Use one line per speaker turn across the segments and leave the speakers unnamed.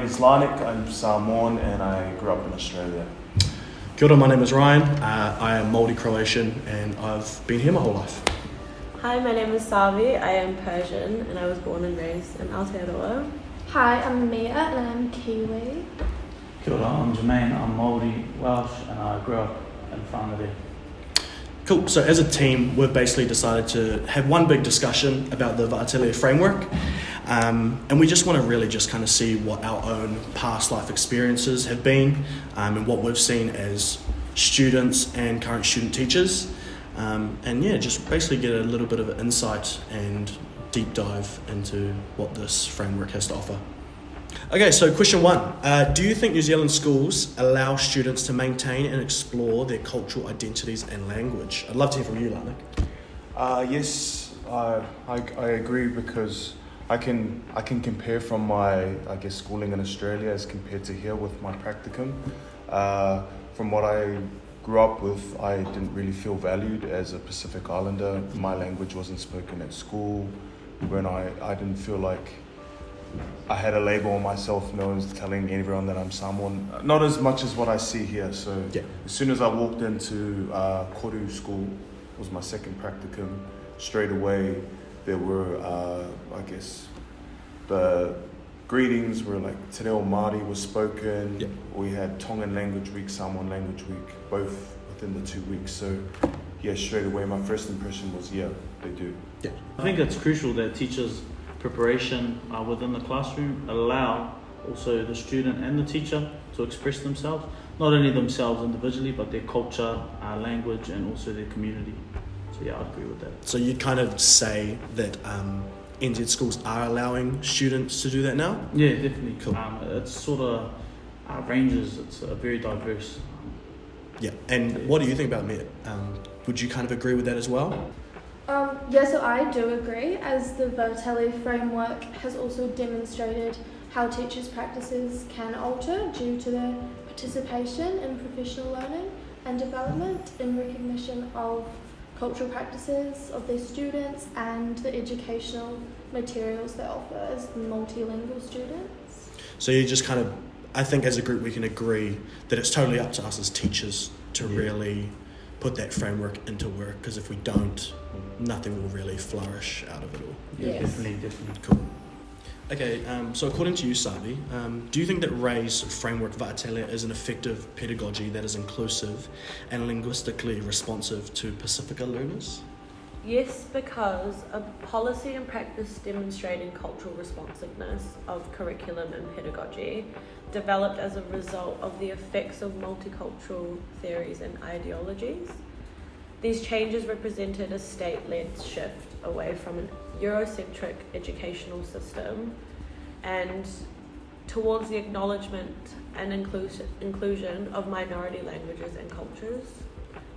is Lanik, I'm Samoan and I grew up in Australia.
Kia ora, my name is Ryan. I am Māori Croatian and I've been here my whole life.
Hi, my name is Savi. I am Persian and I was born and raised in Aotearoa.
Hi, I'm Mia and I'm Kiwi.
Kia ora, I'm Jermaine. I'm Māori, Welsh, and I grew up in Whangarei.
Cool, so as a team, we've basically decided to have one big discussion about the Witehira framework. And we just want to really just kind of see what our own past life experiences have been and what we've seen as students and current student teachers. And yeah, just basically get a little bit of insight and deep dive into what this framework has to offer. Okay, so question one. Do you think New Zealand schools allow students to maintain and explore their cultural identities and language? I'd love to hear from you, Lanik.
Yes, I agree because I can compare from my schooling in Australia as compared to here with my practicum. From what I grew up with, I didn't really feel valued as a Pacific Islander. My language wasn't spoken at school. When I didn't feel like I had a label on myself, no one's telling everyone that I'm Samoan. Not as much as what I see here. So yeah. As soon as I walked into Koru school, it was my second practicum, straight away there were, the greetings were like Te Reo Māori was spoken. Yep. We had Tongan Language Week, Samoan Language Week, both within the 2 weeks. So yeah, straight away my first impression was, yeah, they do.
Yeah.
I think it's crucial that teachers' preparation within the classroom allow also the student and the teacher to express themselves, not only themselves individually, but their culture, language, and also their community. So yeah, I agree with that.
So you'd kind of say that NZ schools are allowing students to do that now?
Yeah, definitely.
Cool.
It's sort of ranges, it's very diverse.
Yeah, and what do you think about it? Would you kind of agree with that as well?
So I do agree, as the Witehira framework has also demonstrated how teachers' practices can alter due to their participation in professional learning and development in recognition of cultural practices of their students and the educational materials they offer as multilingual students.
So you just kind of, I think as a group we can agree that it's totally up to us as teachers to really put that framework into work, because if we don't, nothing will really flourish out of it all.
Yeah,
Yes.
definitely.
Cool. Okay, so according to you, Savi, do you think that Ray's framework Witehira is an effective pedagogy that is inclusive and linguistically responsive to Pacifica learners?
Yes, because a policy and practice demonstrating cultural responsiveness of curriculum and pedagogy developed as a result of the effects of multicultural theories and ideologies. These changes represented a state-led shift away from an Eurocentric educational system and towards the acknowledgement and inclusion of minority languages and cultures,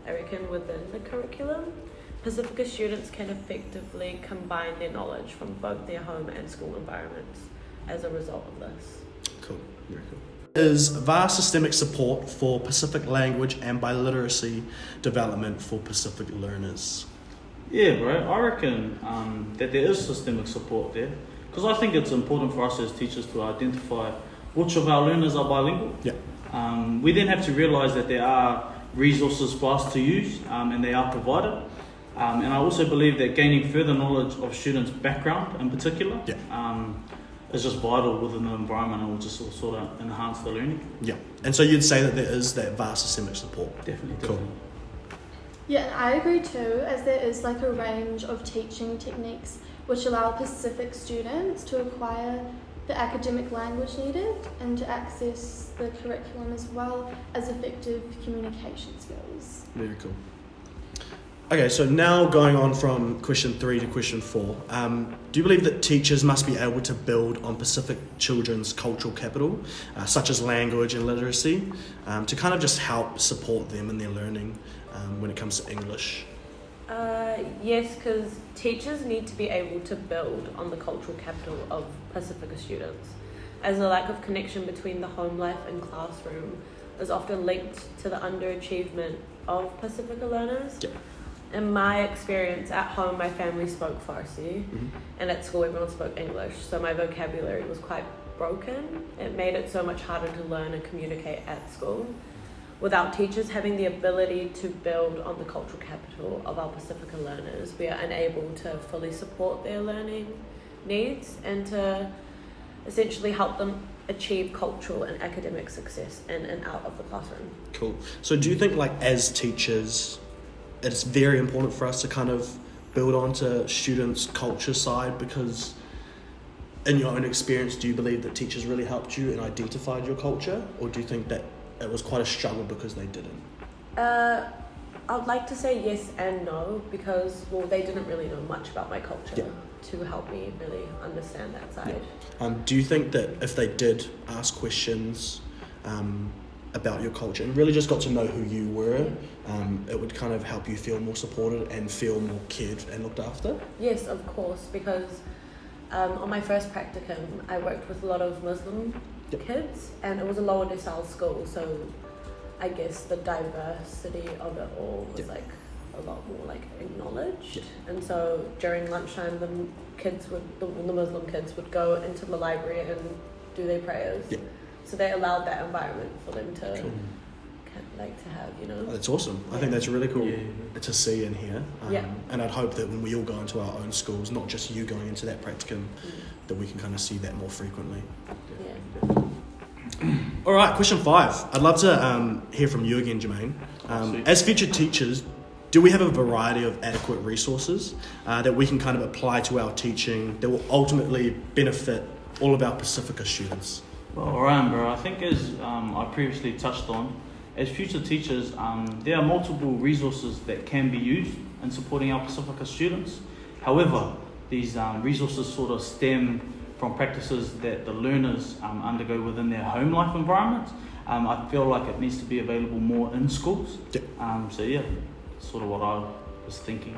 I reckon, within the curriculum. Pacifica students can effectively combine their knowledge from both their home and school environments as a result of this.
Cool, very cool. Is VAR systemic support for Pacific language and biliteracy development for Pacific learners?
Yeah, bro. I reckon that there is systemic support there, because I think it's important for us as teachers to identify which of our learners are bilingual.
Yeah.
We then have to realise that there are resources for us to use, and they are provided. And I also believe that gaining further knowledge of students' background in particular is just vital within the environment and will just sort of enhance the learning.
Yeah. And so you'd say that there is that VAR systemic support?
Definitely.
Cool.
Yeah, and I agree too, as there is like a range of teaching techniques which allow Pacific students to acquire the academic language needed and to access the curriculum as well as effective communication skills.
Very cool. Okay, so now going on from question 3 to question 4, do you believe that teachers must be able to build on Pacific children's cultural capital, such as language and literacy, to kind of just help support them in their learning when it comes to English?
Yes, because teachers need to be able to build on the cultural capital of Pacifica students, as a lack of connection between the home life and classroom is often linked to the underachievement of Pacifica learners.
Yeah.
In my experience, at home my family spoke Farsi, and at school everyone spoke English, so my vocabulary was quite broken. It made it so much harder to learn and communicate at school. Without teachers having the ability to build on the cultural capital of our Pacifica learners, we are unable to fully support their learning needs and to essentially help them achieve cultural and academic success in and out of the classroom.
Cool. So do you think, like, as teachers, it's very important for us to kind of build onto students' culture side? Because in your own experience, do you believe that teachers really helped you and identified your culture? Or do you think that it was quite a struggle because they didn't?
I'd like to say yes and no, because, well, they didn't really know much about my culture to help me really understand that side.
Do you think that if they did ask questions about your culture and really just got to know who you were, it would kind of help you feel more supported and feel more cared and looked after?
Yes, of course, because on my first practicum, I worked with a lot of Muslim kids, and it was a lower decile school, so I guess the diversity of it all was like a lot more like acknowledged. And so during lunchtime, the Muslim kids would go into the library and do their prayers. So they allowed that environment for them to to have, you know.
That's awesome. I think that's really cool to see and hear. And I'd hope that when we all go into our own schools, not just you going into that practicum, that we can kind of see that more frequently. All right, question 5. I'd love to hear from you again, Jermaine. As future teachers, do we have a variety of adequate resources that we can kind of apply to our teaching that will ultimately benefit all of our Pacifica students?
Well, Ryan, bro, I think as I previously touched on, as future teachers, there are multiple resources that can be used in supporting our Pacifica students. However, these resources sort of stem from practices that the learners undergo within their home life environment. I feel like it needs to be available more in schools. Sort of what I was thinking.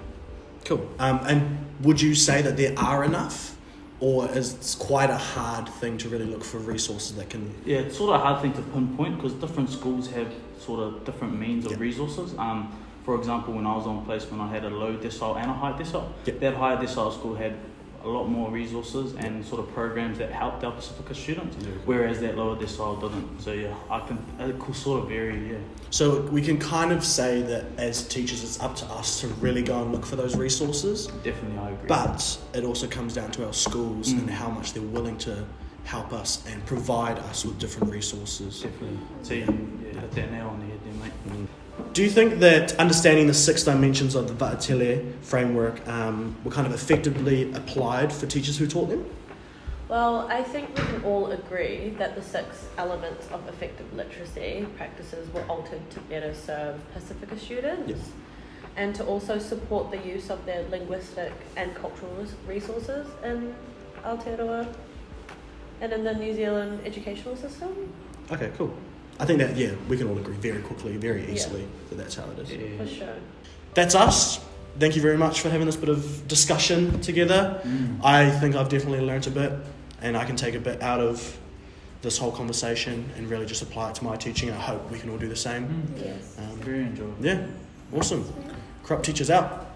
Cool. And would you say that there are enough, or is it quite a hard thing to really look for resources that can...
Yeah, it's sort of a hard thing to pinpoint because different schools have sort of different means of resources. For example, when I was on placement, I had a low decile and a high decile. That higher decile school had a lot more resources and sort of programs that helped our Pacifica students, whereas that lower decile didn't. So it could sort of vary,
So we can kind of say that as teachers, it's up to us to really go and look for those resources.
Definitely, I agree.
But it also comes down to our schools and how much they're willing to help us and provide us with different resources.
Definitely. So you hit that nail on the head there, mate.
Do you think that understanding the 6 dimensions of the Witehira framework were kind of effectively applied for teachers who taught them?
Well, I think we can all agree that the 6 elements of effective literacy practices were altered to better serve Pacifica students and to also support the use of their linguistic and cultural resources in Aotearoa and in the New Zealand educational system.
Okay, cool. I think that, we can all agree very quickly, very easily that that's how it is.
Yeah.
For sure.
That's us. Thank you very much for having this bit of discussion together. I think I've definitely learnt a bit, and I can take a bit out of this whole conversation and really just apply it to my teaching. I hope we can all do the same.
Yes.
Very enjoyable.
Yeah, awesome. Crop teachers out.